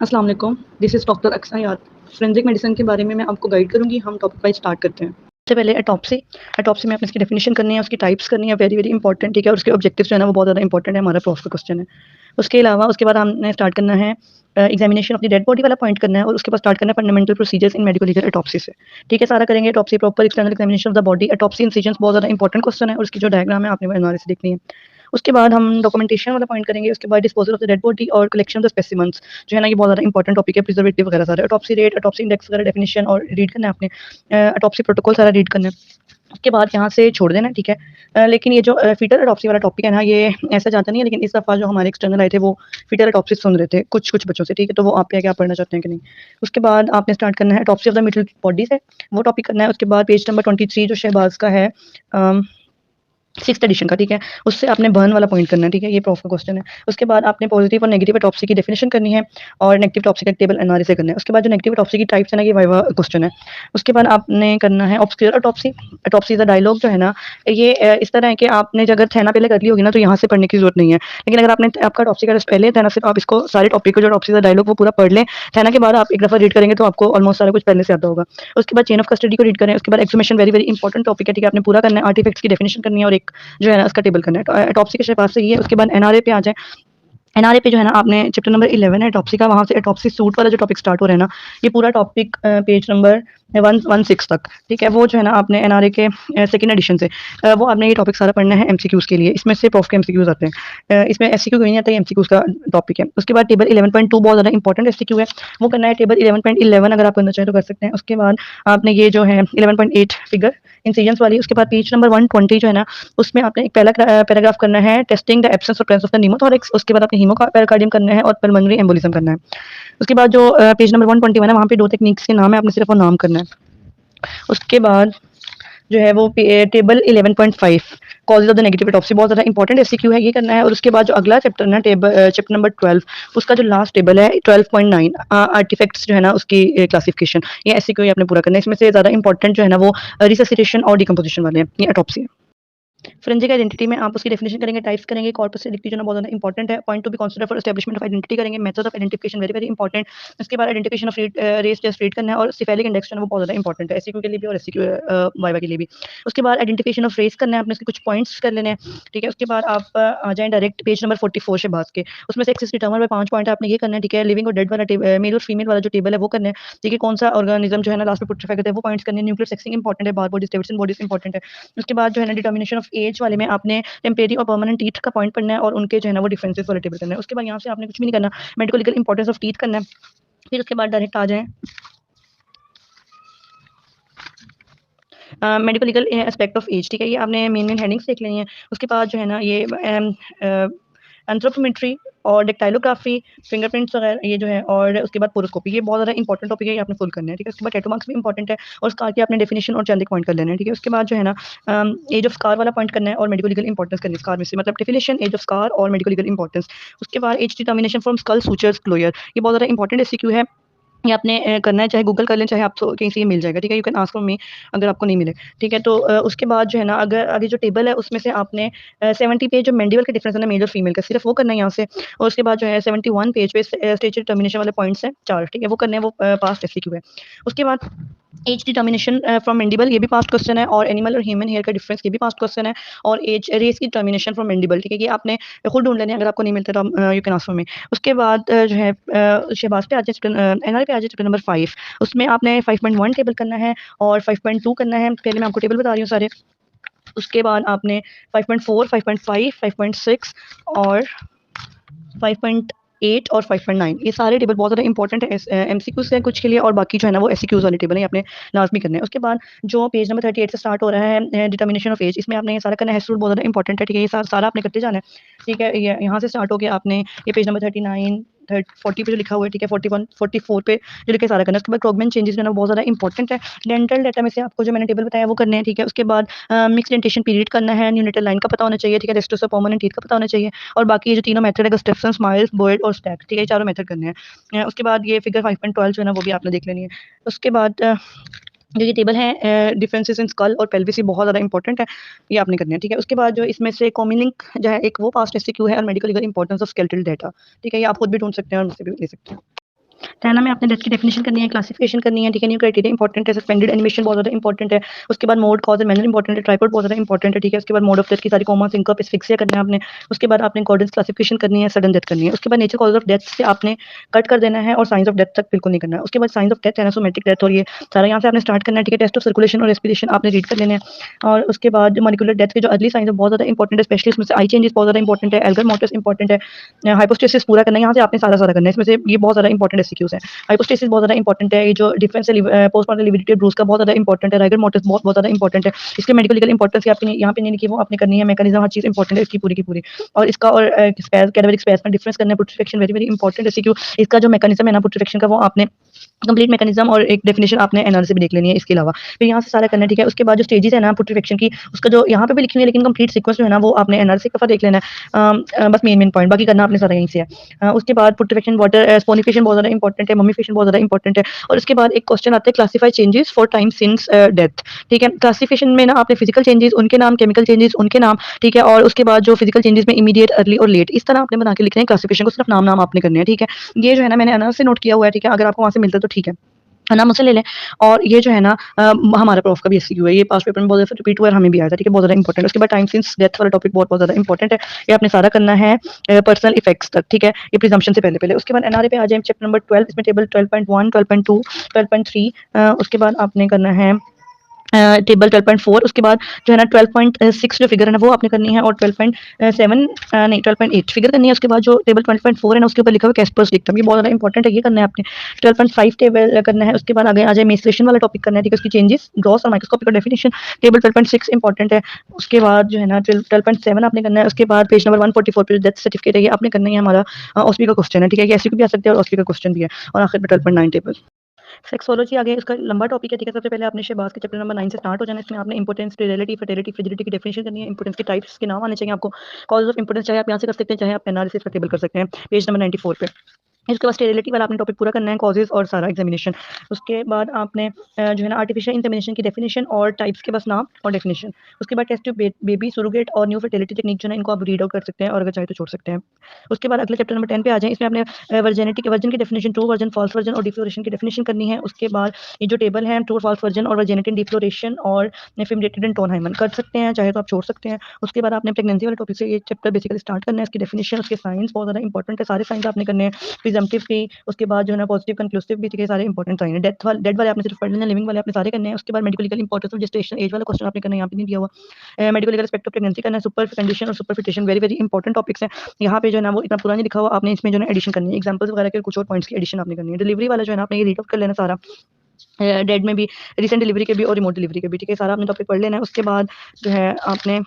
अस्सलाम वालेकुम, this is doctor Aksayat. Forensic medicine के बारे में मैं आपको गाइड करूँगी। हम टॉपिक वाइज़ स्टार्ट करते हैं। सबसे पहले ऑटोप्सी में आपने इसकी डेफिनिशन करनी है, उसकी टाइप्स करनी है, वेरी वेरी इंपॉर्टेंट, ठीक है? और उसके ऑब्जेक्टिव्स जो है ना वो बहुत ज़्यादा इंपॉर्टेंट है, हमारा प्रॉफ का क्वेश्चन है। उसके अलावा उसके बाद हमने स्टार्ट करना है examination of the dead body वाला पॉइंट करना है और उसके बाद स्टार्ट करना है fundamental procedures in medico legal autopsy से। ठीक है, सारा करेंगे। Autopsy proper external examination of the body, autopsy incisions बहुत ज़्यादा इंपॉर्टेंट क्वेश्चन है और उसकी जो डायग्राम है आपने वो एनालिसिस देखनी है। उसके बाद हम डॉक्यूमेंटेशन वाला पॉइंट करेंगे, उसके बाद disposal of the dead body और कलेक्शन ऑफ द स्पेसिमेंस जो है ना, ये बहुत ज़्यादा इंपॉर्टेंट टॉपिक है। प्रिजर्वेटिव वगैरह सारे, ऑटोप्सी रेट, ऑटोप्सी इंडेक्स वगैरह डेफिनिशन और रीड करना है आपने। ऑटोप्सी प्रोटोकॉल सारा रीड करना है। उसके बाद यहाँ से छोड़ देना, ठीक है? लेकिन ये जो फीटल ऑटोप्सी वाला टॉपिक है ना, ये ऐसा जाता नहीं है, लेकिन इस दफ़ा जो हमारे एक्सटर्नल आए थे वो फीटल ऑटोप्सी सुन रहे थे कुछ बच्चों से, ठीक है? तो वो आप पे आके आप पढ़ना चाहते हैं कि नहीं। उसके बाद आपने स्टार्ट करना है autopsy of the middle body से, वो टॉपिक करना है। उसके बाद पेज नंबर 23 जो शहबाज का है, सिक्स्थ एडिशन का, ठीक है? उससे आपने बर्न वाला पॉइंट करना है, ठीक है? ये प्रॉफ का क्वेश्चन है। उसके बाद आपने पॉजिटिव और नेगेटिव ऑटोप्सी की डेफिनिशन करनी है और नेगेटिव ऑटोप्सी का टेबल एनालिसिस करना है। उसके बाद जो नेगेटिव ऑटोप्सी की टाइप्स है ना, ये वाइवा क्वेश्चन है। उसके बाद आपने करना है ऑब्सक्यूर ऑटोप्सी। ऑटोप्सी द डायलॉग जो है ना, ये इस तरह है कि आपने अगर थैना पहले कर ली होगी ना, तो यहाँ से पढ़ने की जरूरत नहीं है। लेकिन अगर आपने आपका ऑटोप्सी का टेस्ट पहले है, थैना से आप इसको सारे टॉपिक को जो ऑटोप्सी द डायलॉग वो पूरा पढ़ लें। थैना के बाद आप एक दफ़ा रीड करेंगे तो आपको ऑलमोस्ट सारा कुछ पहले से आता होगा। उसके बाद चेन ऑफ कस्टडी को रीड करें। उसके बाद एक्सहूमेशन वेरी वेरी इंपॉर्टेंट टॉपिक है, ठीक है? आपने पूरा करना है। आर्टिफैक्ट्स की डेफिनिशन करनी है और एक जो है ना उसका टेबल करना है। ऑटोप्सी के पास से ये है। उसके बाद एनआरए पे आ जाएँ। एनआरए पे जो है ना, आपने चैप्टर नंबर 11 है ऑटोप्सी का, वहाँ से ऑटोप्सी सूट वाला जो टॉपिक स्टार्ट हो रहा है ना, ये पूरा टॉपिक पेज नंबर 116 तक, ठीक है? वो जो है ना आपने एनआरए के सेकंड एडिशन से वो आपने ये टॉपिक सारा पढ़ना है एमसीक्यूज़ के लिए। इसमें से प्रॉफ के एमसीक्यूज़ आते हैं। इसमें एससीक्यू कोई नहीं आता, ये एमसीक्यूज़ का टॉपिक है। उसके बाद टेबल 11.2 बहुत ज़्यादा इंपॉर्टेंट एससीक्यू है, वो करना है। टेबल 11.11 अगर आप करना चाहें तो कर सकते हैं। उसके बाद आपने ये जो है 11.8 फिगर इंसिजेंस वाली, उसके बाद पेज नंबर 120 जो है ना, उसमें आपने एक पहला पैराग्राफ करना है टेस्टिंग द एब्सेंस और प्रेजेंस ऑफ द निमोथोरैक्स। उसके बाद आपने हीमोकार्डियम करना है और पल्मोनरी एम्बोलिज्म करना है। उसके बाद जो पेज नंबर 121 है, वहाँ पे 2 टेक्निक्स के नाम है, आपने सिर्फ वो नाम करना है। उसके बाद जो है वो table 11.5 causes of the negative autopsy बहुत ज़्यादा इंपॉर्टेंट एससीक्यू है, ये करना है। और उसके बाद जो अगला चैप्टर ना, चैप्टर नंबर 12, उसका जो लास्ट टेबल है 12.9 आर्टिफैक्ट्स जो है ना उसकी क्लासिफिकेशन, ये एससीक्यू आपने पूरा करना है। इसमें से ज़्यादा इंपॉर्टेंट जो है ना वो रिससिटेशन और डिकम्पोजिशन वाले हैं, ये ऑटोप्सी है। फोरेंसिक आइडेंटिटी में आप उसकी डेफिनेशन करेंगे, टाइप्स करेंगे। कॉर्पस सेलेक्टी जो है ना बहुत ज़्यादा इंपॉर्टेंट है। Point to be consider for establishment of identity करेंगे। Method of identification very very important. उसके बाद identification of race test read करना है और सिफेलिक इंडेक्स जो है ना वो बहुत ज़्यादा इंपॉर्टेंट है एससीक्यू के लिए भी और एससीक्यू वाइवा के लिए भी। उसके बाद आइडेंटिफिकेशन ऑफ रेस करना है, आपने उसके कुछ पॉइंट्स कर लेने हैं, ठीक है? उसके बाद आप आ जाएँ डायरेक्ट पेज नंबर 44 शहबाज के, उसमें से एक्सिस डिटरमाइन बाय 5 पॉइंट है, आपने ये करना है, ठीक है? लिविंग और डेड वाला मेल और फीमेल वाला जो टेबल है वो करना है, ठीक है? कौन सा ऑर्गेनिज्म जो है ना लास्ट में पुट्रीफाई करता है वो पॉइंट्स करने हैं। न्यूक्लियर सेक्सिंग इंपॉर्टेंट है, बार बॉडीज डेविडसन बॉडीज इंपॉर्टेंट है। उसके बाद जो है ना डिटर्मिनेशन ऑफ एज वाले में आपने टेम्परेरी और परमानेंट टीथ का पॉइंट पढ़ना है और उनके जो है ना वो डिफरेंसेस वाला टेबल करना है। उसके बाद यहाँ से आपने कुछ भी नहीं करना, medico legal importance of teeth करना है। फिर उसके बाद डायरेक्ट आ जाएँ medico legal aspect of age, ठीक है? ये आपने मेन हेडिंग्स देख लेनी है। उसके बाद जो है ना ये एंथ्रोपोमेट्री और डेक्टाइलोग्राफी, फिंगरप्रिंट्स वगैरह ये जो है, और उसके बाद पोरोस्कोपी, ये बहुत ज़्यादा इंपॉर्टेंट टॉपिक है, ये आपने फुल करना है, ठीक है? उसके बाद टैटू मार्क्स भी इंपॉर्टेंट है और स्कार की आपने डेफिनेशन और चंद पॉइंट कर लेना है, ठीक है? उसके बाद जो है ना एज ऑफ स्कार वाला पॉइंट करना है और मेडिको लीगल इंपॉर्टेंस करनी है स्कार में से, मतलब डेफिनेशन, एज ऑफ स्कार और मेडिको लीगल इंपॉर्टेंस। उसके बाद age determination from skull sutures closure, ये बहुत ज़्यादा इंपॉर्टेंट एससीक्यू है, ये आपने करना है, चाहे गूगल कर लें, चाहे आप कहीं से ये मिल जाएगा, ठीक है? You can ask from me अगर आपको नहीं मिले, ठीक है? तो उसके बाद जो है ना अगर आगे जो टेबल है उसमें से आपने 70 पेज जो मेंडिबल का डिफरेंस है ना मेल और फीमेल का, सिर्फ वो करना है यहाँ से। और उसके बाद जो है 71 पेज पे स्टेज डिटर्मिनेशन वाले पॉइंट्स हैं 4, ठीक है? वो करने हैं, वो पास्ट एससीक्यू है। उसके बाद एज डिटर्मिनेशन फ्रॉम मेंडिबल, ये भी पास्ट क्वेश्चन है। और एनिमल और ह्यूमन हेयर का डिफरेंस, ये भी पास्ट क्वेश्चन है। और एज रेस की डिटर्मिनेशन फ्रॉम मेंडिबल, ठीक है? ये आपने खुद ढूंढ लेने हैं, अगर आपको नहीं मिलता तो you can ask from me. उसके बाद जो है शहबाज पे आ जाए, एनआर पे आ जाए चैप्टर नंबर 5, उसमें आपने 5.1 टेबल करना है और 5.2 करना है। पहले मैं आपको टेबल बता रही हूँ सारे। उसके बाद आपने 5.4, 5.5, 5.6 और 5.8 और 5.9, ये सारे टेबल बहुत ज़्यादा इंपॉर्टेंट है एमसीक्यूज़ हैं कुछ के लिए, और बाकी जो है ना वो एससीक्यूज़ वाले टेबल हैं, आपने लाजमी करने हैं। उसके बाद जो पेज नंबर 38 से स्टार्ट हो रहा है डिटर्मिनेशन ऑफ एज, इसमें आपने ये सारा करना है। हेड रूल बहुत ज़्यादा इंपॉर्टेंट है, ठीक है? ये सारा आपने करते जाना है, ठीक है? ये यहाँ से स्टार्ट हो गया, आपने ये पेज नंबर 39 40 पे जो लिखा हुआ है, ठीक है? 41 44 पे जो लिखा है सारा करना है। उसके बाद क्रोगमैन चेंजेस जो है ना बहुत ज़्यादा इंपॉर्टेंट है। डेंटल डाटा में से आपको जो मैंने टेबल बताया वो करने हैं, ठीक है? उसके बाद मिक्स डेंटेशन पीरियड करना है, न्यूनेटल लाइन का पता होना चाहिए, ठीक है? रेस्टोस ऑफ परमानेंट टीथ का पता होना चाहिए। और बाकी ये जो तीनों मेथड है, गस्टेफसन, स्माइल्स, बोयड और स्टैक, ठीक है? ये चारों मेथड करने हैं। उसके बाद ये फिगर 5.12 जो है ना वो भी आपने देख लेनी है। उसके बाद जो ये टेबल है डिफरेंसेस इन स्कल और पेल्विस, ये बहुत ज़्यादा इंपॉर्टेंट है, ये आपने करनी है, ठीक है? उसके बाद जो इसमें से कॉमिलिंक जो है एक वो पास्ट एससीक्यू है और medical legal importance of skeletal data, ठीक है? ये आप खुद भी ढूंढ सकते हैं और मुझसे भी ले सकते हैं। 10 में आपने डेथ की डेफिनेशन करनी है, क्लासिफिकेशन करनी है, ठीक है, न्यू क्राइटेरिया इंपॉर्टेंट है, सस्पेंडेड एनिमेशन बहुत ज़्यादा इंपॉर्टेंट है, उसके बाद mode, cause and manner important है, ट्राइपॉड बहुत ज़्यादा इंपॉर्टेंट है, ठीक है, उसके बाद मोड ऑफ डेथ की सारी कॉमा, सिंकअप, एस्फिक्सिया करना है आपने, उसके बाद आपने कॉर्डेंस क्लासिफिकेशन करनी है, सडन डेथ करनी है, उसके बाद नेचर कॉज ऑफ डेथ से आपने कट कर देना है और साइंस ऑफ डेथ तक बिल्कुल नहीं करना है, उसके बाद साइंस ऑफ डेथ, एनासोमेट्रिक डेथ और ये सारा यहाँ से आपने स्टार्ट करना है, ठीक है, टेस्ट ऑफ सर्कुलेशन और रेस्पिरेशन आपने रीड कर लेने हैं और उसके बाद मॉलिक्यूलर डेथ के जो अर्ली साइंस है बहुत ज़्यादा इंपॉर्टेंट है, स्पेशली उसमें से आई चेंजेस बहुत ज़्यादा इंपॉर्टेंट है, एल्गर मोर्टिस इंपॉर्टेंट है, हाइपोस्टेसिस पूरा करना है, यहाँ से आपने सारा करना है, इसमें से ये बहुत ज़्यादा इंपॉर्टेंट एसक्यूज है। हाइपोस्टेसिस बहुत ज़्यादा इंपॉर्टेंट है, ये जो डिफरेंस है पोस्टमॉर्टम लिविडिटी ब्रूस का बहुत ज़्यादा इंपॉर्टेंट है, राइगर मोर्टिस बहुत ज़्यादा इंपॉर्टेंट है, इसके मेडिकल लीगल इंपॉर्टेंस आपने यहाँ पे नहीं लिखी, वो आपने करनी है, मैकेनिज्म हर चीज़ इंपॉर्टेंट है इसकी पूरी की पूरी और इसका और कैडेवरिक स्पेस में डिफरेंस करना है, putrefaction very very important SQ, इसका जो मैकेनिज्म है ना पुट्रिफिकेशन का वो आपने कंप्लीट मैकेनिज्म और एक डेफिनेशन आपने एनआर से भी देख लेनी है इसके अलावा, फिर यहाँ से सारा करना है, ठीक है, उसके बाद जो स्टेजेस है ना पुट्रिफिकेशन की उसका जो यहाँ पे भी लिखी हुई है लेकिन कंप्लीट सीक्वेंस जो है ना वो आपने एनआर से एक दफा देख लेना है, बस मेन पॉइंट बाकी करना आपने सारा यहीं से है। उसके बाद पुट्रिफिकेशन वाटर स्पोनिफिकेशन बहुत ज़्यादा इंपॉर्टेंट है, मम्मीफिकेशन बहुत ज़्यादा इंपॉर्टेंट है और उसके बाद एक क्वेश्चन आता है classify changes for time since death, ठीक है, क्लासिफिकेशन में ना आपने फिजिकल चेंजेस उनके नाम, केमिकल चेंजेस उनके नाम, ठीक है, और उसके बाद जो फिजिकल चेंजेस में इमीडिएट, अर्ली और लेट इस तरह आपने बना के लिखना है, क्लासिफिकेशन को सिर्फ नाम नाम आपने करने हैं, ठीक है, ये जो है ना मैंने एनआर से नोट किया हुआ है, ठीक है, अगर आपको वहाँ से मिलता है तो ठीक है नाम मुझसे ले लें और ये जो है ना हमारा प्रॉफ का भी एसक्यू है, ये पास्ट पेपर में बहुत ज़्यादा रिपीट हुआ है, हमें भी आया था, ठीक है, बहुत ज़्यादा इंपॉर्टेंट है। उसके बाद टाइम सिंस डेथ वाला टॉपिक बहुत ज़्यादा इंपॉर्टेंट है, ये आपने सारा करना है पर्सनल इफेक्ट्स तक, ठीक है, ये प्रिजम्पशन से पहले उसके बाद एनआरए पे आ जाए चैप्टर नंबर 12, इसमें टेबल 12.1, 12.2, 12.3, उसके बाद आपने करना है टेबल 12.4, उसके बाद जो है ना 12.6 जो फिगर है ना वो आपने करनी है और 12.7 नहीं 12.8 फिगर करनी है, उसके बाद जो टेबल 12.4 है ना उसके ऊपर लिखा हुआ कैस्पर्स डिक्टम, ये बहुत ज़्यादा इंपॉर्टेंट है, ये करना है आपने 12.5 टेबल करना है, उसके बाद आगे आ जाए मेंस्ट्रुएशन वाला टॉपिक करना है, ठीक है, उसकी चेंजेस, ग्रॉस और माइक्रोस्कोपिक और डेफिनेशन, टेबल 12.6 इंपॉर्टेंट है, उसके बाद जो है ना 12.7 आपने करना है, उसके बाद पेज नंबर 144 पे डेथ सर्टिफिकेट है, ये आपने करना है, हमारा ऑस्पी का क्वेश्चन है, ठीक है, ये ऐसे भी आ सकते हैं और ऑस्पी का क्वेश्चन भी है और आखिर में 12.9 टेबल सेक्सोलॉजी आगे इसका लंबा टॉपिक है, ठीक है, सबसे पहले आपने शहबाज के चैप्टर नंबर 9 से स्टार्ट हो जाना है, इसमें आपने इंपोर्टेंस, स्टेरिलिटी, फर्टिलिटी, फ्रिजिडिटी की डेफिनेशन करनी है, इंपोर्टेंस के टाइप्स के नाम आने चाहिए आपको, कॉजेस ऑफ इंपोर्टेंस चाहे आप यहाँ से कर सकते हैं चाहे आप एनालिसिस का टेबल कर सकते हैं, पेज नंबर 94 पे। इसके बाद स्टेरिलिटी वाला आपने टॉपिक पूरा करना है, कॉजेस और सारा एग्जामिनेशन, उसके बाद आपने जो है ना आर्टिफिशियल इंसेमिनेशन की डेफिनेशन और टाइप्स के बस नाम और डेफिनेशन, उसके बाद टेस्ट बेबी, सुरोगेट और न्यू फर्टिलिटी टेक्निक जो है इनको आप रीड आउट कर सकते हैं और अगर चाहे तो छोड़ सकते हैं। उसके बाद अगले चैप्टर नंबर 10 पे आ जाएँ, इसमें आपने वर्जन की definition, true virgin, false virgin और डिफ्लोरेशन की डेफिनेशन करनी है, उसके बाद ये जो टेबल है ट्रू फॉल्स वर्जन और वर्जिनिटी, डिफ्लोरेशन और फिमरेटेड एंड टोन हाइमन कर सकते हैं, चाहे तो आप छोड़ सकते हैं। उसके बाद आपने प्रेगनेंसी वाले टॉपिक से ये चैप्टर बेसिकली स्टार्ट करना है, इसकी डेफिनेशन, उसके साइंस बहुत ज़्यादा इंपॉर्टेंट है, सारे साइंस आपने करने हैं, प्रिजम्पटिव की, उसके बाद जो है ना पॉजिटिव, कंक्लूसिव भी, ठीक है, सारे इंपॉर्टेंट साइन है। डेड वाले आपने सिर्फ पढ़ लेना, लिविंग वाले आपने सारे करने हैं। उसके बाद medical legal importance of gestation age वाला क्वेश्चन आपने करना है, यहाँ पे नहीं दिया हुआ। Medical legal aspect of pregnancy करना है, सुपर कंडीशन और superfetation very very important topics हैं। यहाँ पे जो है ना वो इतना पूरा नहीं लिखा हुआ, आपने इसमें जो है एडिशन करनी है, एग्जांपल्स वगैरह के कुछ और पॉइंट्स की एडिशन आपने करनी है। डिलीवरी वाला जो है ना आपने ये रीड आउट कर लेना सारा, डेड में भी, रिसेंट डिलीवरी के भी और रिमोट डिलीवरी के भी, ठीक है, सारा आपने टॉपिक पढ़ लेना है। उसके बाद जो है आपने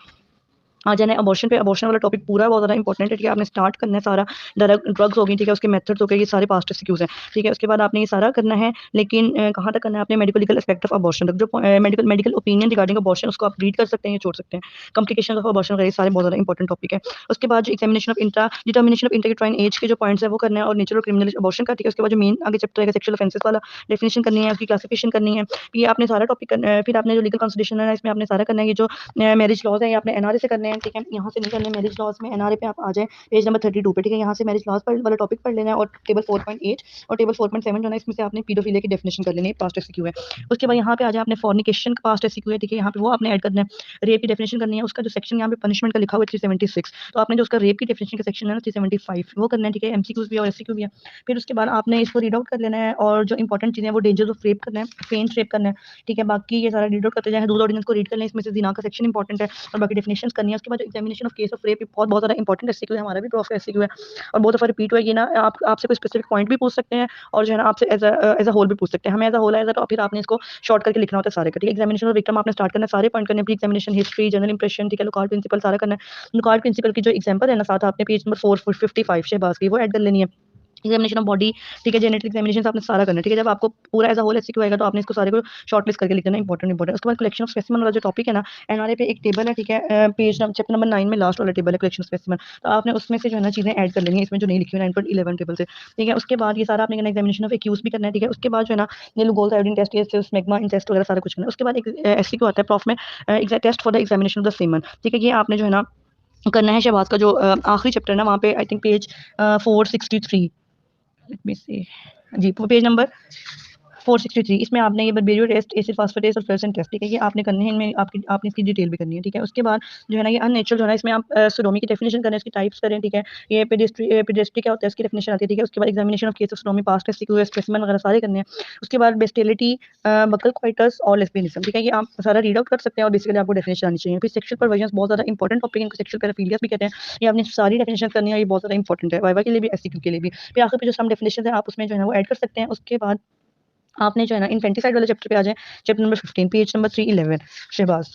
आ जाना है अबॉर्शन पे, अबॉर्शन वाला टॉपिक पूरा बहुत ज़्यादा इंपॉर्टेंट है, ठीक है, आपने स्टार्ट करना है सारा, ड्रग्स हो गई, ठीक है, उसके मेथड्स हो गए, ये सारे पास्ट एमसीक्यूज हैं, ठीक है, उसके बाद आपने ये सारा करना है, लेकिन कहाँ तक करना है आपने medical legal aspect of abortion तक, जो मेडिकल ओपिनियन रिगार्डिंग अबॉर्शन उसको आप रीड कर सकते हैं या छोड़ सकते हैं, कॉम्प्लिकेशन ऑफ अबॉर्शन वगैरह सारे बहुत ज़्यादा इंपॉर्टेंट टॉपिक है। उसके बाद जो examination of intra determination of intrauterine age के जो पॉइंट्स है वो करना है और नेचर और क्रिमिनल अबॉर्शन का, ठीक है, उसके बाद जो मेन आगे चैप्टर है सेक्सुअल ऑफेंसेस वाला डेफिनेशन करनी है, उसकी क्लासिफिकेशन करनी है, ये आपने सारा टॉपिक फिर आपने जो लीगल कंसिडरेशन है इसमें आपने सारा करना है, ये जो मैरिज लॉज है ये आपने एनआरए से करने हैं, ठीक है, यहाँ से नहीं करने मैरिज लॉज में, एनआरए पे आप आ जाए पेज नंबर 32 पे, ठीक है, यहाँ से मैरिज लॉज पर वाला टॉपिक पढ़ लेना है और टेबल 4.8 और टेबल 4.7 जो है इसमें से आपने पीडोफिलिया की डेफिनेशन कर लेनी है, पास्ट एसक्यू है। उसके बाद यहाँ पे आ जाए आपने फॉर्निकेशन का पास्ट एसक्यू है, ठीक है, यहाँ पे वो आपने ऐड करना है, रेप की डेफिनेशन करनी है, उसका जो सेक्शन यहाँ पे पनिशमेंट का लिखा हुआ है 376, तो आपने जो उसका रेप की डेफिनेशन का सेक्शन है ना 375 वो करना है, ठीक है, एमसीक्यूज भी और एससीक्यू भी है। फिर उसके बाद आपने इसको रीड आउट कर लेना है और जो इंपॉर्टेंट चीज़ें हैं वो डेंजर्स ऑफ रेप करना है, फेंट रेप करना है, ठीक है, बाकी ये सारा रीड आउट करते जाए, दूध ऑर्डिनेंस को रीड कर लें, इसमें से जिना का सेक्शन इंपॉर्टेंट है और बाकी डेफिनेशंस करनी है। उसके बाद examination of case of rape बहुत बहुत ज़्यादा इंपॉर्टेंट एससीक्यू है, हमारा भी प्रॉफ एससीक्यू है और बहुत दफ़ा रिपीट हुआ है, ये ना आप आपसे कोई स्पेसिफिक पॉइंट भी पूछ सकते हैं और जो है ना आपसे एज अ होल भी पूछ सकते हैं, हमें एज अ होल है तो फिर आपने इसको शॉर्ट करके लिखना होता है सारे का, ठीक है, एग्जामिनेशन ऑफ विक्टिम आपने स्टार्ट करना है, सारे पॉइंट करने, pre examination history, general impression, ठीक है, लुकार्ड प्रिंसिपल सारा करना है। लुकार्ड प्रिंसिपल की जो एग्जांपल है ना साथ आपने पेज नंबर 455 शहबाज की वो ऐड कर लेनी है। एग्जामिनेशन ऑफ बॉडी, ठीक है, जेनेटिक एग्जामिनेशन आपने सारा करना है, ठीक है, जब आपको पूरा एज अ होल एससीक्यू आएगा तो आपने इसको सारे को शॉर्ट लिस्ट करके लिख देना, इंपॉर्टेंट। उसके बाद कलेक्शन ऑफ स्पेसिमेन वाला जो टॉपिक है ना एनआरए पे एक टेबल है, ठीक है, पेज चैप्टर नंबर 9 में लास्ट वाला टेबल है कलेक्शन ऑफ स्पेसिमेन, तो आपने उसमें से जो है ना चीज़ें ऐड कर लेनी है इसमें जो नहीं लिखी हुई 9.11 टेबल से, ठीक है। उसके बाद ये सारा आपने करना एग्जामिनेशन ऑफ एक्यूज भी करना है, ठीक है। उसके बाद जो है ना ये गोल्स आयोडीन टेस्ट, ये स्मेग्मा टेस्ट वगैरह सारा कुछ करना है। उसके बाद एक एससीक्यू आता है प्रॉफ में, test for the examination of the semen, ठीक है, ये आपने जो है ना करना है शहबाज का जो आखिरी चैप्टर है ना वहाँ पे I think page 463 let me see जी, पेज नंबर 463 इसमें आपने ये बर्बेरियो टेस्ट, एसिड फास्फेटेस और फ्लोरेसेंट टेस्ट, ठीक है, ये आपने करने हैं। इनमें आपने इसकी डिटेल भी करनी है, ठीक है। उसके बाद जो है ना ये अननेचुरल जो है ना इसमें आप सोडोमी की डेफिनेशन करें, इसकी टाइप्स करें, ठीक है। ये पेडेस्ट्री क्या होता है इसकी डेफिनेशन आती है, ठीक है। उसके बाद examination of case of sodomy, past test, sequence, specimen वगैरह सारे करने हैं। उसके बाद बेस्टिलिटी, बकल क्वाइटस और लेस्बियनिज्म, ठीक है, ये आप सारा रीड आउट कर सकते हैं और बेसिकली आपको डेफिनेशन आनी चाहिए। फिर सेक्सुअल परवर्जन बहुत ज़्यादा इंपॉर्टेंट टॉपिक है, इनको सेक्सुअल पैराफिलिया भी कहते हैं। ये आपने सारी डेफिनेशन करनी है, ये बहुत ज़्यादा इंपॉर्टेंट है वाइवा के लिए भी, एससीक्यू के लिए भी। फिर आखिर पे जो सम डेफिनेशन है आप उसमें जो है ना वो ऐड कर सकते हैं। उसके बाद आपने जो है ना इन्फेंटिसाइड वाले चैप्टर पे आ जाए, chapter number 15 page number 311 Shahbaz.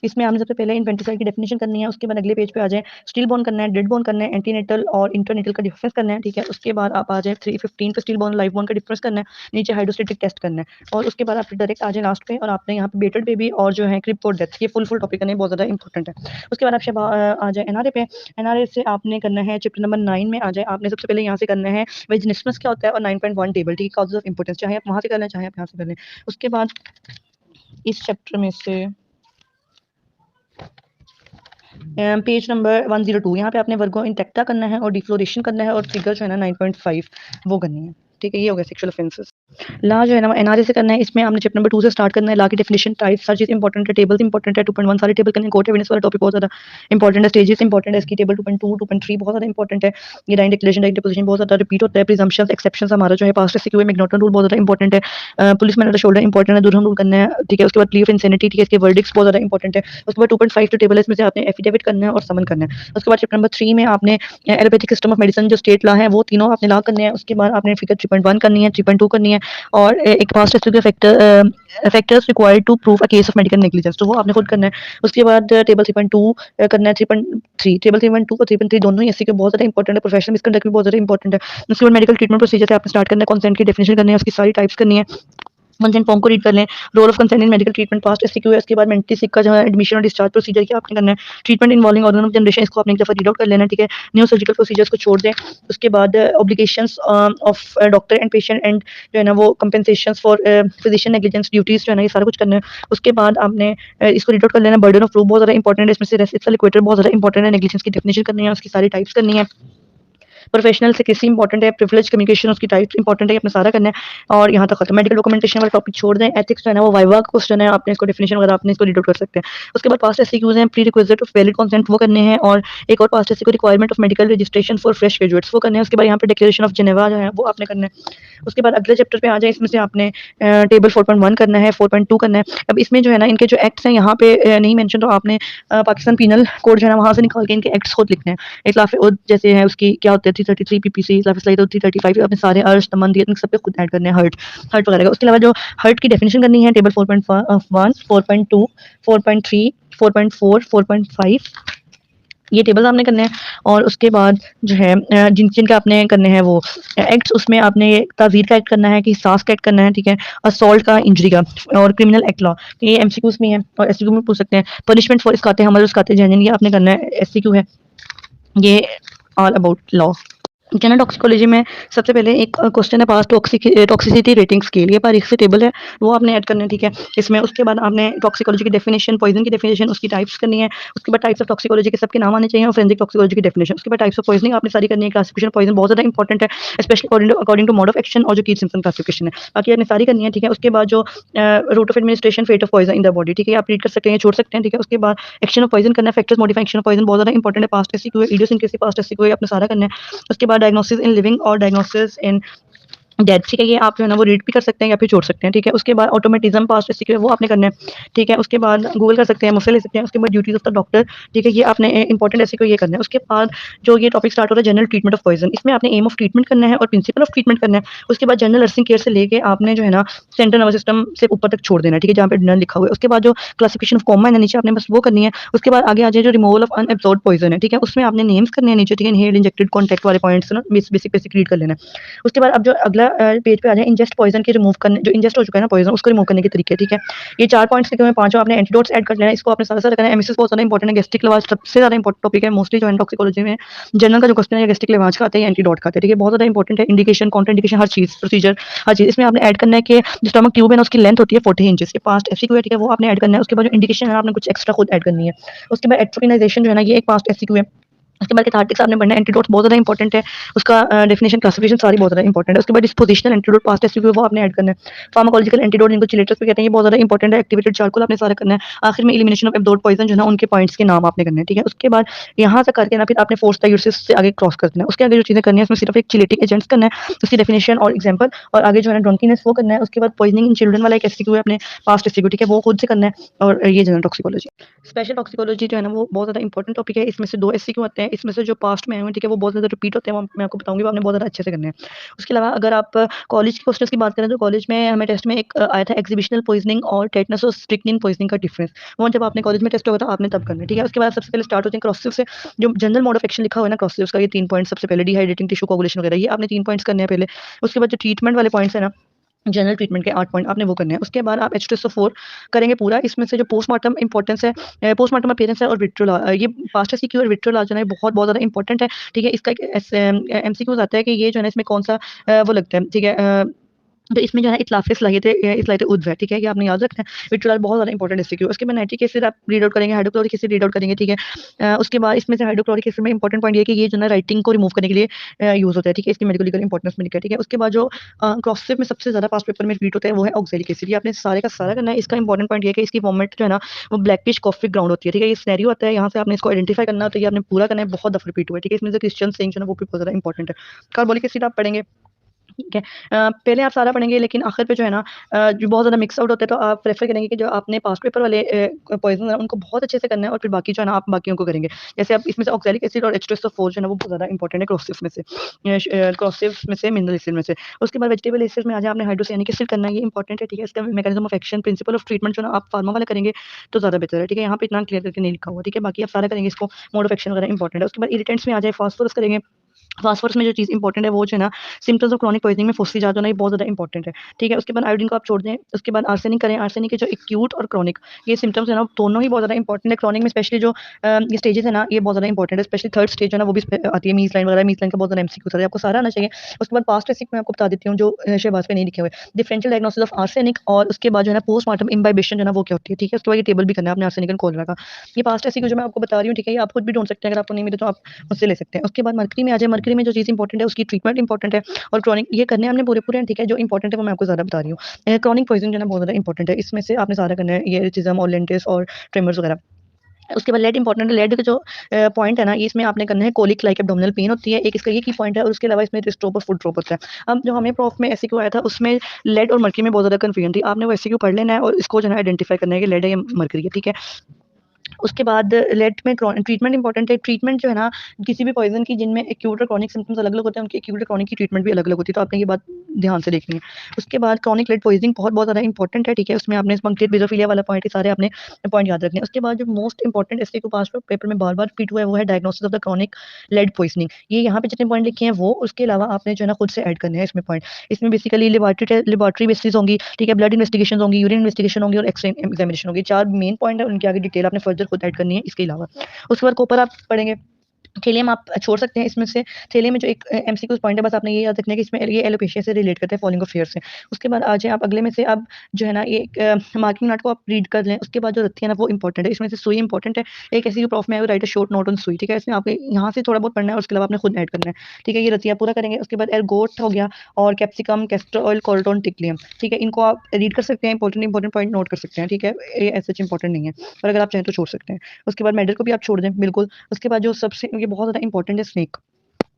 इसमें हमने सबसे पहले इन्फेंटिसाइड की डेफिनेशन करनी है। उसके बाद अगले पेज पे आ जाए, स्टिल बोर्न करना है, डेड बोर्न करना है, एंटीनेटल और इंटरनेटल का डिफरेंस करना है, ठीक है। उसके बाद आप आ जाए 315 पे स्टिल बोर्न लाइव बोर्न का डिफरेंस करना है, नीचे हाइड्रोस्टेटिक टेस्ट करना है और उसके बाद आप डायरेक्ट आ जाए लास्ट पे और आपने यहाँ पे बेटेड बेबी और जो है क्रिप्टो डेथ, ये फुल टॉपिक करना है, बहुत ज़्यादा इंपॉर्टेंट है। उसके बाद आप आ जाए एनआरए पे। एनआरए से आपने करना है चैप्टर नंबर 9 में आ जाए, आपने सबसे पहले यहाँ से करना है वेजनिस्मस क्या होता है और 9.1 टेबल, ठीक है, कॉजेस ऑफ इंपॉर्टेंस, चाहे आप वहाँ से कर लें चाहे आप यहाँ से कर लें। उसके बाद इस चैप्टर में से पेज नंबर 102 यहाँ पे आपने वर्गो इंटेक्टा करना है और डिफ्लोरेशन करना है और फिगर जो है ना 9.5 वो करनी है, ठीक है। ये हो गया सेक्सुअल ऑफेंसेस। ला जो है ना एनआरए से करना है, इसमें आपने चैप्टर नंबर 2 से स्टार्ट करना है। ला की डेफिनेशन, टाइप्स, हर चीज इंपॉर्टेंट है, टेबल्स इंपॉर्टेंट है, 2.1 सारे टेबल करने, कोर्ट एविडेंस वाला टॉपिक बहुत ज्यादा इंपॉर्टेंट है, स्टेजेस इंपॉर्टेंट है इसकी, टेबल 2.2 2.3 बहुत ज्यादा इंपॉर्टेंट है। ये डायरेक्ट डिक्लेरेशन, डायरेक्ट डिपोजिशन बहुत ज्यादा रिपीट होता है, प्रिजम्पशंस, एक्सेप्शंस हमारा जो है पास्ट सीक्यू मैग्नेटन रूल बहुत ज्यादा इंपॉर्टेंट है, पुलिस मैन शोल्डर इंपॉर्टेंट है, दुर्हम रूल करना है, ठीक है। उसके बाद प्ली ऑफ इंसेनिटी, ठीक है, इसके वर्डिक्ट्स बहुत ज्यादा इंपॉर्टेंट है। उसके बाद 2.5 जो टेबल है इसमें से आपने एफिडेविट करना है और समन करना है। उसके बाद चैप्टर नंबर 3 में आपने एलोपैथिक सिस्टम ऑफ मेडिसिन जो स्टेट ला है वो तीनों आपने ला करने हैं। उसके बाद आपने फिगर 3.1 करनी है, 3.2 करनी है और एक past factors required to prove a case of medical negligence, तो वो आपने खुद करना है। उसके बाद टेबल 3.2 करना है, 3.3 टेबल 3.2 और 3.3 दोनों ही एससी के बहुत ज़्यादा इंपॉर्टेंट है, प्रोफेशनल मिसकंडक्ट भी बहुत ज़्यादा इंपॉर्टेंट है। उसके बाद मेडिकल ट्रीटमेंट प्रोसीजर से आपने स्टार्ट करना है, कंसेंट की डेफिनेशन करनी है, उसकी सारी टाइप्स करनी है, कंसेंट फॉर्म को रीड कर लें, role of consent in medical treatment, past SCQ है। उसके बाद मेंटली सिक का जो है एडमिशन और डिस्चार्ज प्रोसीजर क्या आपने करना है, treatment involving organ of generation, इसको आपने एक दफा रीड आउट कर लेना, ठीक है। न्यू सर्जिकल प्रोसीजर्स को छोड़ दें। उसके बाद obligations of doctor and patient and जो है ना वो कंपेंसेशंस फॉर फिजिशियन नेग्लिजेंस ड्यूटीज जो है ना ये सारा कुछ करना है। उसके बाद आपने इसको रीड आउट कर लेना, बर्डन ऑफ प्रूफ बहुत ज़्यादा इंपॉर्टेंट है, इसमें से रेसिप्रोकल इक्वेटर बहुत ज़्यादा इंपॉर्टेंट है, नेग्लिजेंस की डेफिनेशन करनी है, उसकी सारी टाइप्स करनी है, प्रोफेशनल सेक्रेसी इंपॉर्टेंट है, प्रिविलेज कम्युनिकेशन उसकी टाइप्स इंपॉर्टेंट है, अपना सारा करना है और यहाँ तक खत्म। मेडिकल डॉक्यूमेंटेशन वाला टॉपिक छोड़ दें, एथिक्स जो है ना वो वाइवा का क्वेश्चन है, आपने इसको डेफिनेशन वगैरह आपने इसको रीड आउट कर सकते हैं। उसके बाद पास्ट एससीक्यूज हैं, pre requisite of valid consent वो करने हैं और एक और past SCQ requirement of medical registration for fresh graduates वो करने हैं। उसके बाद यहाँ पे डिक्लेरेशन ऑफ जेनेवा जो है वो आपने करना है। उसके बाद अगले चैप्टर पे आ जाए, इसमें से आपने टेबल 4.1 करना है, 4.2 करना है। अब इसमें जो है ना इनके जो एक्ट्स हैं यहाँ पे नहीं मेंशन, तो आपने पाकिस्तान पीनल कोड जो है ना वहाँ से निकाल के इनके एक्ट्स खुद लिखने हैं। इतलाफ जैसे है उसकी क्या होता है 333 पीपीसी, इतलाफ इस्लाही 335, अपने सारे अर्श तमन दिए सब पे खुद ऐड करने हैं, हर्ट वगैरह का। उसके अलावा जो हर्ट की डेफिनेशन करनी है, टेबल 4.1 4.2 4.3 4.4 4.5 ये टेबल आपने करने हैं और उसके बाद जो है जिनके आपने करने हैं वो एक्ट्स, उसमें आपने ताज़ीर का एक्ट करना है कि सास का एक्ट करना है, ठीक है, असॉल्ट का, इंजरी का और क्रिमिनल एक्ट लॉ, ये एमसीक्यूज में है और एससीक्यू में पूछ सकते हैं। पनिशमेंट फॉर इसकाते हमल इसकाते जहनन, ये आपने करना है, एससीक्यू है, ये all about law. General toxicology में सबसे पहले एक क्वेश्चन है पास टॉक्सिसिटी रेटिंग स्केल, ये बारीक से टेबल है वो आपने ऐड करना है, ठीक है, इसमें। उसके बाद आपने टॉक्सिकोलॉजी की डेफिनेशन, पॉइजन की डेफिनेशन, उसकी टाइप्स करनी है। उसके बाद टाइप्स ऑफ टॉक्सिकोलॉजी के सबके नाम आने चाहिए और फोरेंसिक टॉक्सिकोलॉजी की डेफिनेशन। उसके बाद टाइप्स ऑफ पॉइजनिंग आपने सारी करनी है, क्लासिफिकेशन पॉइजन बहुत ज़्यादा इंपॉर्टेंट है, especially according to mode of action और जो कीट सिम्पटम क्लासिफिकेशन है, बाकी आपने सारी करनी है, ठीक है। उसके बाद जो route of administration, fate of poison in the body, ठीक है, आप रीड कर सकते हैं, छोड़ सकते हैं, ठीक है। उसके बाद एक्शन ऑफ पॉइजन करना है, factors modifying action of poison बहुत ज़्यादा इंपॉर्टेंट है, पास्ट एससीक्यू है, इडियोसिंक्रेसी पास्ट एससीक्यू है, अपना सारा करना है। उसके बाद डायग्नोसिस इन लिविंग और डायग्नोसिस इन डेथ, ठीक है, ये आप जो है ना वो रीड भी कर सकते हैं या फिर छोड़ सकते हैं, ठीक है। उसके बाद ऑटोमेटिज्म पास्ट एससीक्यू है वो आपने करना है, ठीक है। उसके बाद गूगल कर सकते हैं, मुझसे ले सकते हैं। उसके बाद ड्यूटीज ऑफ द डॉक्टर, ठीक है, ये आपने इंपॉर्टेंट एससीक्यू ये करना है। उसके बाद जो ये टॉपिक स्टार्ट होता है जनरल ट्रीटमेंट ऑफ पॉइजन, इसमें आपने एम ऑफ ट्रीटमेंट करना है और प्रिंसिपल ऑफ ट्रीटमेंट करना है। उसके बाद जनरल नर्सिंग केयर से लेके आपने जो है ना सेंट्रल नर्वस सिस्टम से ऊपर तक छोड़ देना है, ठीक है, जहाँ पे जनरल लिखा हुआ है। उसके बाद जो क्लासिफिकेशन ऑफ कॉमा है नीचे आपने बस वो करनी है। उसके बाद आगे आ जाए जो रिमूवल ऑफ अनएब्सॉर्ब पॉइजन है, ठीक है, उसमें आपने नेम्स करने हैं नीचे, ठीक है, इनहेल्ड इंजेक्टेड कॉन्टैक्ट वाले पॉइंट्स ना बेसिक रीड कर लेना है। उसके बाद अब जो अगला पेज पे आ जाए इंजेस्ट पॉइजन के रिमूव करने, जो इंजेस्ट हो चुका है ना पॉइजन, उसको रिमूव करने के तरीके, ठीक है। ये 4 पॉइंट्स लिखे हुए हैं, पांचों आपने एंटीडोट्स ऐड कर लेना है, इसको आपने सारा करना है। एमिसिस बहुत ज्यादा इंपॉर्टेंट है, गैस्ट्रिक लवाज सबसे ज्यादा इंपॉर्टेंट टॉपिक है मोस्टली जो है टॉक्सिकोलॉजी में। जनरल का जो क्वेश्चन है गैस्ट्रिक लवाज का आता है, एंटीडोट का आता है, ठीक है, बहुत ज्यादा इंपॉर्टेंट है। इंडिकेशन, काउंटर इंडिकेशन, हर चीज, प्रोसीजर, हर चीज इसमें आपने ऐड करना है कि जो स्टमक ट्यूब है ना उसकी लेंथ होती है 40 इंचेस, ये पास्ट एससीक्यू है, ठीक है, वो आपने ऐड करना है। उसके बाद जो इंडिकेशन है आपने कुछ एक्स्ट्रा खुद ऐड करनी है। उसके बाद एट्रोफिनाइजेशन जो है ना ये एक पास्ट एससीक्यू है, उसके बाद कैथार्टिक्स आपने पढ़ना है, एंटीडोट्स बहुत ज़्यादा इंपॉर्टेंट है, उसका डेफिनिशन, क्लासिफिकेशन सारी बहुत ज़्यादा इंपॉर्टेंट है। उसके बाद डिस्पोजिशनल एंटीडोट, पास्ट एसक्यू वो आपने ऐड करना है। फार्माकोलॉजिकल एंटीडोट जिनको चिलेटर्स भी कहते हैं, ये बहुत ज़्यादा इंपॉर्टेंट है। एक्टिवेटेड चारकोल आपने सारा करना है। आखिर में एलिमिनेशन ऑफ एब्जॉर्ब पॉइजन जो है ना, उनके पॉइंट्स के नाम आपने करने हैं, ठीक है? उसके बाद यहाँ से करके ना फिर आपने फोर्स डायूसिस से आगे क्रॉस कर देना है। उसके आगे जो चीज़ें करनी है उसमें सिर्फ एक चिलेटिंग एजेंट्स करना है, उसकी डेफिनिशन और एग्जाम्पल, और आगे जो है ना ड्रंकीनेस वो करना है। उसके बाद पॉइजनिंग इन चिल्ड्रन वाला एक एसक्यू है अपने पास्ट एसक्यू, ठीक है? वो खुद से करना है, और ये जनरल टॉक्सिकोलॉजी। स्पेशल टॉक्सिकोलॉजी जो है ना वो बहुत ज़्यादा इंपॉर्टेंट टॉपिक है। इसमें से 2 एससीक्यू आते हैं, इसमें से जो पास्ट में आए हुए हैं, ठीक है, वो बहुत ज़्यादा रिपीट होते हैं, वो मैं आपको बताऊँगी, वो आपने बहुत ज़्यादा अच्छे से करने हैं। उसके अलावा अगर आप कॉलेज के क्वेश्चंस की बात करें तो कॉलेज में हमें टेस्ट में एक आया था एक्सिबिशनल पॉइजनिंग और टेटनस और स्ट्रिक्निन पॉइजनिंग का डिफरेंस। वो जब आपने कॉलेज में टेस्ट होगा तो आपने तब करना है, ठीक है? उसके बाद सबसे पहले स्टार्ट होते हैं क्रॉसिव से। जो जनरल मोड ऑफ एक्शन लिखा हुआ है ना क्रॉसिव का, ये 3 पॉइंट्स सबसे पहले, डिहाइड्रेटिंग टिश्यू कोगुलेशन वगैरह, ये आपने 3 पॉइंट्स करने हैं पहले। उसके बाद जो ट्रीटमेंट वाले पॉइंट्स है ना, जनरल ट्रीटमेंट के 8 पॉइंट आपने वो करने हैं। उसके बाद आप H2SO4 करेंगे पूरा। इसमें से जो पोस्टमार्टम इम्पोर्टेंस है, पोस्टमार्टम अपीयरेंस है और विट्रोल, ये पास्ट एससीक्यू और विट्रोल आ जाना ये बहुत बहुत ज़्यादा इंपॉर्टेंट है, ठीक है? इसका एक एमसीक्यूज़ आता है कि ये जो है ना इसमें कौन-सा वो लगता है, ठीक है? तो इसमें जो है इतलाफ़े इस्लाइते उद्व है, ठीक है? ये आपने याद रखना है। विट्रोल बहुत ज़्यादा इंपॉर्टेंट एससीक्यू। उसके बाद नाइट्रिक एसिड आप रीड आउट करेंगे, हाइड्रोक्लोरिक एसिड रीड आउट करेंगे, ठीक है? उसके बाद इसमें से हाइड्रोक्लोरिक एसिड में इंपॉर्टेंट पॉइंट ये है कि ये जो है ना राइटिंग को रिमूव करने के लिए यूज़ होता है, ठीक है? इसकी मेडिकल लीगल इंपॉर्टेंस में लिखा है, ठीक है? उसके बाद जो क्रॉस में सबसे ज़्यादा पास्ट पेपर में रिपीट होता है वो है ऑक्सैलिक एसिड। ये आपने सारे का सारा करना है। इसका इंपॉर्टेंट पॉइंट ये है कि इसकी फॉर्मेट जो है ना वो ब्लैकिश कॉफी ग्राउंड होती है, ठीक है? ये सिनेरियो आता है, यहाँ से आपने इसको आइडेंटिफाई करना होता है, ये आपने पूरा करना है, बहुत दफ़ा रिपीट हुआ है, ठीक है? इसमें से क्रिश्चियन सेइंग जो है ना वो भी बहुत ज़्यादा इंपॉर्टेंट है। कार्बोलिक एसिड आप पढ़ेंगे, ठीक है? पहले आप सारा पढ़ेंगे लेकिन आखिर पे जो है ना जो बहुत ज़्यादा मिक्स आउट होता है, तो आप प्रेफ़र करेंगे कि जो आपने पास्ट पेपर वाले पॉइज़न है उनको बहुत अच्छे से करना है, और फिर बाकी जो है ना आप बाकियों को करेंगे। जैसे आप इसमें से ऑक्सैलिक एसिड और H2SO4 जो है ना वो बहुत ज़्यादा इंपॉर्टेंट है क्रॉसिव में से, क्रॉसिव में से, मिनरल एसिड में से। उसके बाद वेजिटेबल एसिड में आ जाए, आपने हाइड्रोसायनिक एसिड करना है, ये इंपॉर्टेंट है, ठीक है? इसका mechanism of action, principle of treatment जो है ना आप फार्मा वाला करेंगे तो ज़्यादा बेहतर है, ठीक है? यहाँ पे इतना क्लियर करके नहीं लिखा हुआ, ठीक है? बाकी आप सारा करेंगे इसको, मोड ऑफ एक्शन वगैरह इंपॉर्टेंट है। उसके बाद इरिटेंट्स में आ जाए, फास्फोरस करेंगे। फास्फोरस में जो चीज़ इंपॉर्टेंट है वो जो है ना सिम्पटम्स ऑफ क्रॉनिक पॉइजनिंग में फॉस्फी ज़्यादा होना, ये बहुत ज़्यादा इंपॉर्टेंट है, ठीक है? उसके बाद आयोडीन को आप छोड़ दें। उसके बाद आर्सेनिक करें। आर्सेनिक के जो एक्यूट और क्रॉनिक ये सिम्पटम्स है ना दोनों ही बहुत ज़्यादा इंपॉर्टेंट है। क्रॉनिक में स्पेशली जो ये स्टेजेस है ना ये बहुत ज़्यादा इंपॉर्टेंट है, स्पेशली थर्ड स्टेज जो है ना वो भी आती है, मीज़लाइन वगैरह। मीज़लाइन का बहुत ज़्यादा एमसीक्यू होता है, आपको सारा आना चाहिए। उसके बाद पास्ट एसिक मैं आपको बता देती हूँ जो शहबाज पे नहीं लिखे हुए, डिफरेंशियल डायग्नोसिस ऑफ आर्सेनिक, और उसके बाद जो है ना पोस्टमार्टम इम्बाइबेशन जो है ना वो क्या होती है, ठीक है? उसके बाद ये टेबल भी करना है आपने आर्सेनिक एंड कोलेरा का। ये पास्ट एसिक जो मैं आपको बता रही हूँ, ठीक है? ये आप खुद भी ढूँढ सकते हैं, अगर आपको नहीं मिले तो आप मुझसे ले सकते हैं। उसके बाद मरकरी में आ जाए। मरकरी में जो चीज़ इंपॉर्टेंट है उसकी ट्रीटमेंट इंपॉर्टेंट है, और क्रॉनिक ये करने हैं हमने पूरे-पूरे हैं, ठीक है? जो इंपॉर्टेंट है वो मैं आपको ज़्यादा बता रही हूँ। क्रॉनिक पॉइज़न जो है ना बहुत ज़्यादा इंपॉर्टेंट है, इसमें से आपने सारा करना है, ये रिचिज़म और लेंटिस और ट्रेमर्स वगैरह। उसके बाद लेड इंपॉर्टेंट है। लेड का जो पॉइंट है ना ये इसमें आपने करना है, कोलिक लाइक एब्डोमिनल पेन होती है, एक इसका ये की पॉइंट है, और उसके अलावा इसमें रिस्ट्रोप और फुट ड्रॉप होता है। अब जो हमें प्रोफ में एससीक्यू आया था उसमें लेड और मर्क्यूरी में बहुत ज़्यादा कन्फ्यूजन थी। आपने वो एससीक्यू पढ़ लेना है और इसको जो है आइडेंटिफाई करना है कि लेड है या मर्क्यूरी है, ठीक है? उसके बाद लेड में ट्रीटमेंट इंपॉर्टेंट है। ट्रीटमेंट जो है ना किसी भी पॉइज़न की जिनमें एक्यूट और क्रॉनिक सिम्पटम्स अलग-अलग होते हैं, उनकी एक्यूट और क्रॉनिक की ट्रीटमेंट भी अलग-अलग होती है, तो आपने ये बात ध्यान से देखनी है। उसके बाद क्रॉनिक लेड पॉइज़निंग बहुत-बहुत ज़्यादा इंपॉर्टेंट है, ठीक है? उसमें आपने पंक्चुएट बेसोफिलिया वाला पॉइंट, ये सारे आपने पॉइंट याद रखने हैं। उसके बाद जो मोस्ट इंपॉर्टेंट एसए को पास पेपर में बार-बार रिपीट हुआ है वो है diagnosis of the chronic lead poisoning. ये यहाँ पे जितने पॉइंट लिखे हैं वो, उसके अलावा आपने जो है ना खुद से ऐड करने हैं इसमें पॉइंट। इसमें बेसिकली लेबोरेटरी बेसिस होंगी, ठीक है? ब्लड इन्वेस्टिगेशन होंगी, यूरिन इन्वेस्टिगेशन होंगी और एक्स-रे एग्जामिनेशन होगी। 4 मेन पॉइंट है, उनकी आगे डिटेल आपने फर्दर खुद ऐड करनी है इसके अलावा। उसके बाद कॉपर आप पढ़ेंगे। थेलियम आप छोड़ सकते हैं इसमें से। थेलियम में जो एक एमसीक्यू पॉइंट है, बस आपने ये याद रखना है कि इसमें ये एलोपेशिया से रिलेट करते हैं, फॉलिंग ऑफ हेयर से। उसके बाद आ जाएँ आप अगले में से, अब जो है ना ये एक मार्किंग नोट को आप रीड कर लें। उसके बाद जो रत्ती है ना वो इंपॉर्टेंट है, इसमें से सुई इंपॉर्टेंट है। एक ऐसी जो प्रॉफ में है, right a short note on सुई, ठीक है? इसमें आपके यहाँ से थोड़ा बहुत पढ़ना है और उसके अलावा आपने खुद ऐड करना है, ठीक है? ये रत्तियाँ पूरा करेंगे। उसके बाद एरगोट हो गया, और कैप्सिकम, कैस्टर ऑयल, कोल्टोन, टिक्लियम, ठीक है? इनको आप रीड कर सकते हैं, इंपॉर्टेंट पॉइंट नोट कर सकते हैं, ठीक है? ये एज़ सच इंपॉर्टेंट नहीं है, पर अगर आप चाहें तो छोड़ सकते हैं। उसके बाद मेडल को भी आप छोड़ दें, बिल्कुल। उसके बाद जो सबसे ये बहुत ज़्यादा इंपॉर्टेंट है, स्नेक।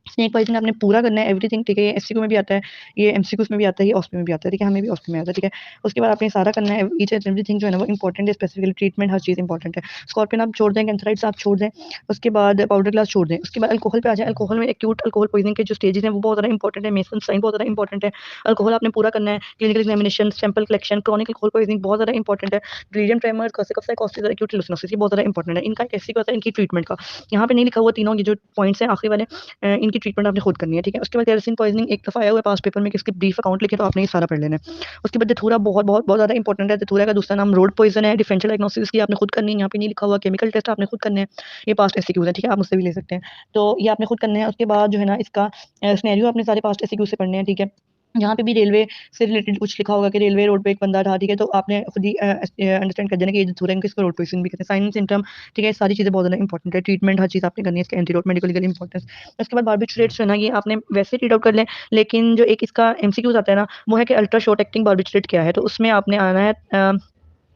स्नेक पॉइज़न आपने पूरा करना है, एवरीथिंग, ठीक है? ये एससीक्यू में भी आता है, ये एमसीक्यूज़ में भी आता है, ये ओस्पी में भी आता है, ठीक है? हमें भी ओस्पी में आता है, ठीक है? उसके बाद आपने सारा करना है, ईच एंड एवरीथिंग जो है ना वो इंपॉर्टेंट है, स्पेसिफिकली ट्रीटमेंट हर चीज़ इंपॉर्टेंट है। स्कॉर्पियन आप छोड़ दें, कैंथराइड्स आप छोड़ दें, उसके बाद पाउडर ग्लास छोड़ दें। उसके बाद अल्कोहल पे आ जाएँ। अल्कोहल में एक्यूट अल्कोहल पॉइज़निंग के जो स्टेजेस हैं वो बहुत ज़्यादा इंपॉर्टेंट है, मेसन साइन बहुत ज़्यादा इंपॉर्टेंट है। अल्कोहल आपने पूरा करना है, clinical examination, sample collection, chronic alcohol poisoning बहुत ज़्यादा इंपॉर्टेंट है। डिलीरियम ट्रेमर, कॉर्सिक ऑफ साइकोसिस और एक्यूट हालुसिनोसिस ये बहुत ज़्यादा इंपॉर्टेंट है। इनका एक एससीक्यू आता है इनकी ट्रीटमेंट का। यहाँ पे नहीं लिखा हुआ तीनों ये जो पॉइंट्स हैं आखिरी वाले, इनकी ट्रीटमेंट आपने खुद करनी है, ठीक है? उसके बाद केरोसिन पॉइज़निंग एक दफ़ा आया हुआ है पास्ट पेपर में कि इसके ब्रीफ अकाउंट लिखे, तो आपने ये सारा पढ़ लेना है। उसके बाद दथुरा बहुत ज़्यादा इंपॉर्टेंट है। दथुरा का दूसरा नाम रोड पॉइज़न है। डिफरेंशियल डायग्नोसिस की आपने खुद करनी है, यहाँ पे नहीं लिखा हुआ। केमिकल टेस्ट आपने खुद करने हैं। ये पास्ट एससीक्यूज़ है, ठीक है? आप मुझसे भी ले सकते हैं। तो ये आपने खुद करने हैं। उसके बाद जो है ना इसका सिनेरियो आपने सारे पास्ट एससीक्यूज़ से पढ़ने हैं, ठीक है? जहाँ पे भी रेलवे से रिलेटेड कुछ लिखा होगा कि रेलवे रोड पे एक बंदा था, ठीक है? तो आपने खुद ही अंडरस्टैंड कर देना कि ये जो धुरा है इसको रोड पॉइज़न भी कहते हैं। साइन सिम्पटम, ठीक है? सारी चीज़ें बहुत ज़्यादा इंपॉर्टेंट है। ट्रीटमेंट हर चीज़ आपने करनी है, इसके एंटीडोट, मेडिकल लीगल इंपॉर्टेंस। उसके बाद बार्बिट्रेट्स जो है ना, ये आपने वैसे रीड आउट कर लें, लेकिन जो एक इसका एमसीक्यूज़ आता है ना, वो है कि अल्ट्रा शॉर्ट एक्टिंग बार्बिट्रेट क्या है? तो उसमें आपने आना है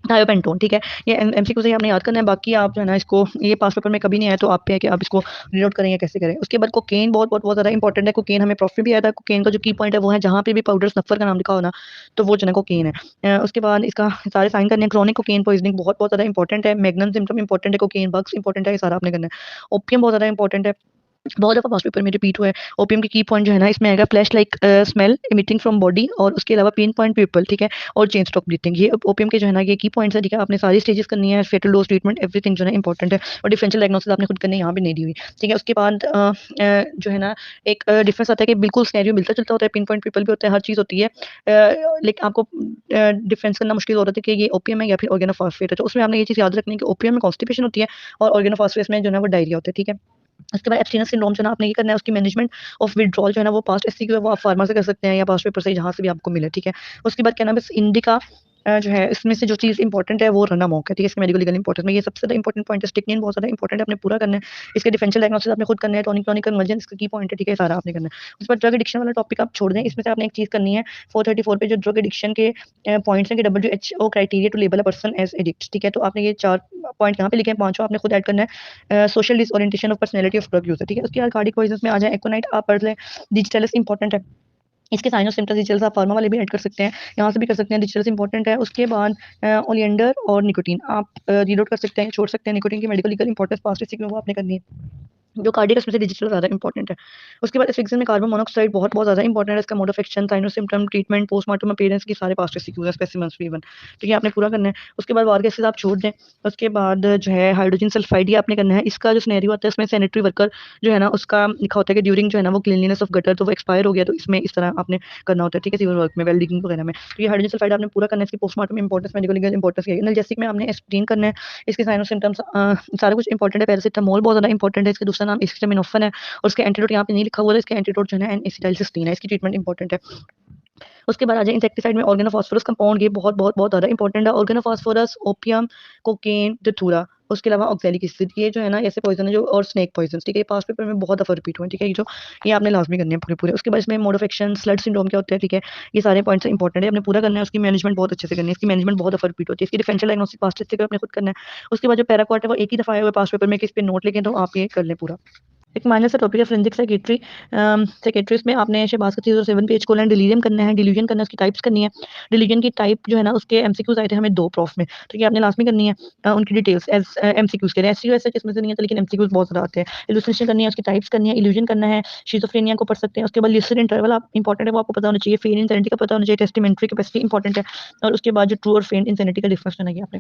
थायोपेंटोन, ठीक है? ये एमसीक्यू से ही आपने याद करना है, बाकी आप जो है ना इसको ये पास पेपर में कभी नहीं आया, तो आप पे है कि आप इसको रीड आउट करें या कैसे करें। उसके बाद कोकेन बहुत ज़्यादा इंपॉर्टेंट है। कोकेन हमें प्रॉफ में भी आया था। कोकेन का जो की पॉइंट है वो है जहाँ पे भी पाउडर स्नफ़र का नाम लिखा हो ना, तो वो जो है कोकेन है। उसके बाद इसका सारे साइन करने हैं। क्रॉनिक कोकेन पॉइज़निंग बहुत ज़्यादा इंपॉर्टेंट है। मैग्नम सिम्पटम इंपॉर्टेंट है। कोकेन बग्स इंपॉर्टेंट है। ये सारा आपने करना है। ओपियम बहुत ज़्यादा इंपॉर्टेंट है। बहुत दफ़ा पास्ट पेपर में रिपीट हुआ है। ओपीएम के की पॉइंट जो है ना, इसमें आएगा flash like smell emitting from body, और उसके अलावा पेन पॉइंट पिपल, ठीक है? और चेन स्टॉक ब्रीथिंग, ये ओपीएम के जो है ना ये की पॉइंट्स है, ठीक है? आपने सारी स्टेजेस करनी है, फेटल डोज ट्रीटमेंट एवरीथिंग जो है इंपॉर्टेंट है, और डिफरेंशियल डायग्नोसिस आपने खुद करनी है, यहाँ पे नहीं दी हुई, ठीक है? उसके बाद जो है ना एक डिफरेंस आता है कि बिल्कुल सिनेरियो मिलता जुलता होता है, पिन पॉइंट पीपल भी होता है, हर चीज़ होती है। लेकिन आपको डिफरेंस करना मुश्किल हो रहा था कि ये ओपीएम है या फिर ऑर्गेनोफॉस्फेट है, तो उसमें आपने ये चीज़ याद रखनी है कि ओपीएम में कॉन्स्टिपेशन होती है और ऑर्गेनोफॉस्फेट में जो है ना वो डायरिया होता है, ठीक है? उसके बाद एब्स्टिनेंस सिंड्रोम जो है ना, आपने ये करना है, उसकी मैनेजमेंट ऑफ विथड्रॉल जो है ना, वो पास्ट एससीक्यू है, वो आप फार्मा से कर सकते हैं या पास्ट पेपर से, जहाँ से भी आपको मिले, ठीक है? उसके बाद क्या नाम है, इंडिका जो है, इसमें से जो चीज़ इंपॉर्टेंट है वो रनामॉक है, ठीक है? इसके मेडिकल लीगल इंपॉर्टेंस में ये सबसे ज़्यादा इंपॉर्टेंट पॉइंट है। स्टिक्निन बहुत ज़्यादा इंपॉर्टेंट है, आपने पूरा करना है। इसके डिफरेंशियल डायग्नोसिस आपने खुद करना है। टॉनिक क्लॉनिक कन्वर्जन इसका की पॉइंट है, ठीक है? सारा आपने करना है। उसके बाद ड्रग एडिक्शन वाला टॉपिक आप छोड़ दें, इसमें से आपने एक चीज़ करनी है, 434 पे जो ड्रग एडिक्शन के पॉइंट्स हैं कि WHO criteria to label a person as addict, ठीक है? तो आपने ये 4 पॉइंट यहाँ पे लिखे हैं, पाँचों आपने खुद ऐड करना है। Social disorientation of personality of drug user, ठीक है? उसके बाद कार्डिक पॉइजन्स में आ जाए, एकोनाइट आप पढ़ लें, डिजिटलिस इंपॉर्टेंट है। इसके साइन और सिम्पटम्स डिटेल्स आप फार्मा वाले भी ऐड कर सकते हैं, यहाँ से भी कर सकते हैं, डिटेल्स इंपॉर्टेंट है। उसके बाद ओलियंडर और निकोटीन आप रीड आउट कर सकते हैं, छोड़ सकते हैं। निकोटीन की मेडिकल लीगल इंपॉर्टेंस पास्ट में वो आपने करनी है। जो कार्डियक उसमें से डिजिटल ज़्यादा इंपॉर्टेंट है। उसके बाद एस्फिक्सिस में कार्बन मोनोऑक्साइड बहुत ज़्यादा इंपॉर्टेंट है। इसका मोड ऑफ एक्शन, साइन और सिम्पटम, ट्रीटमेंट, पोस्टमार्टम अपीयरेंस की सारे पास्ट रेसिक्यूज है, स्पेसिमेंस भी इवन, ठीक है? आपने पूरा करना है। उसके बाद वार गैसेस आप छोड़ दें। उसके बाद जो है हाइड्रोजन सल्फाइड, ये आपने करना है। इसका जो सिनेरियो आता है, इसमें सैनिटरी वर्कर जो है ना, उसका लिखा होता है कि ड्यूरिंग जो है ना वो क्लीनलीनेस ऑफ गटर, तो वो एक्सपायर हो गया, तो इसमें इस तरह आपने करना होता है, ठीक है? सिविल वर्क में, वेल्डिंग वगैरह में। तो ये हाइड्रोजन सल्फाइड आपने पूरा करना है। इसकी postmortem importance, medical legal importance है। एनाल्जेसिक में आपने एस्पिरिन करना है। इसके साइन और सिम्पटम्स सारा कुछ इंपॉर्टेंट है। पैरासिटामोल बहुत ज़्यादा इंपॉर्टेंट है। इसका दूसरा नाम एसिटामिनोफेन है। और उसके एंटीडोट यहाँ पे नहीं लिखा हुआ है, इसका एंटीडोट जो है ना एन-एसिटाइलसिस्टीन है, इसकी ट्रीटमेंट इंपॉर्टेंट है। उसके बाद आ जाए इंसेक्टिसाइड में ऑर्गेनोफॉस्फोरस कंपाउंड, ये बहुत ज़्यादा इंपॉर्टेंट है। ऑर्गेनोफॉस्फोरस, ओपियम, कोकेन, धतूरा, उसके अलावा ऑक्सैलिक एसिड, ये जो है ना ऐसे पॉइजन है जो, और स्नेक पॉइजन, ठीक है? ये पास्ट पेपर में बहुत दफा रिपीट हुए हैं, ठीक है? ये आपने लाजमी करने हैं पूरे। उसके बाद इसमें मोड ऑफ एक्शन, स्लड सिंड्रोम क्या होता है, ठीक है? ये सारे पॉइंट्स इंपॉर्टेंट है, आपने पूरा करना है। उसकी मैनेजमेंट बहुत अच्छे से करनी है। इसकी मैनेजमेंट बहुत दफा रिपीट होती है। इसकी डिफरेंशियल डायग्नोस्टिक पास्ट टेस्ट आपने खुद करना है। उसके बाद जो पैराक्वाट है वो एक ही दफा आया हुआ है पास्ट पेपर में, कि इस पे नोट लिखें, तो आप ये कर लें पूरा। एक माइनर सा टॉपिक है फोरेंसिक साइकेट्री। साइकेट्रिस्ट में आपने शहबाज का 307 पेज कोलन डिलीरियम करना है, डिल्यूजन करना है, उसकी टाइप्स करनी है। डिल्यूजन की टाइप जो है ना, उसके एमसीक्यूज आए थे हमें 2 प्रॉफ में, तो ये आपने लास्ट में करनी है। उनकी डिटेल्स एज एमसीक्यूज के लिए, एससीक्यू ऐसा इसमें से नहीं है, लेकिन एमसीक्यूज बहुत ज़्यादा आते हैं। इलुस्ट्रेशन करनी है, उसकी टाइप्स करनी है, इल्यूजन करना है, शिज़ोफ्रेनिया को पढ़ सकते हैं। उसके बाद लिस्टेड इंटरवल आप इंपॉर्टेंट है, वो आपको पता होना चाहिए। फेन इंसेनिटी का पता होना चाहिए, टेस्टिमेंट्री कैपेसिटी इंपॉर्टेंट है। और उसके बाद जो ट्रू और फेंट इंसेनिटी का डिफरेंस है ना, ये आपने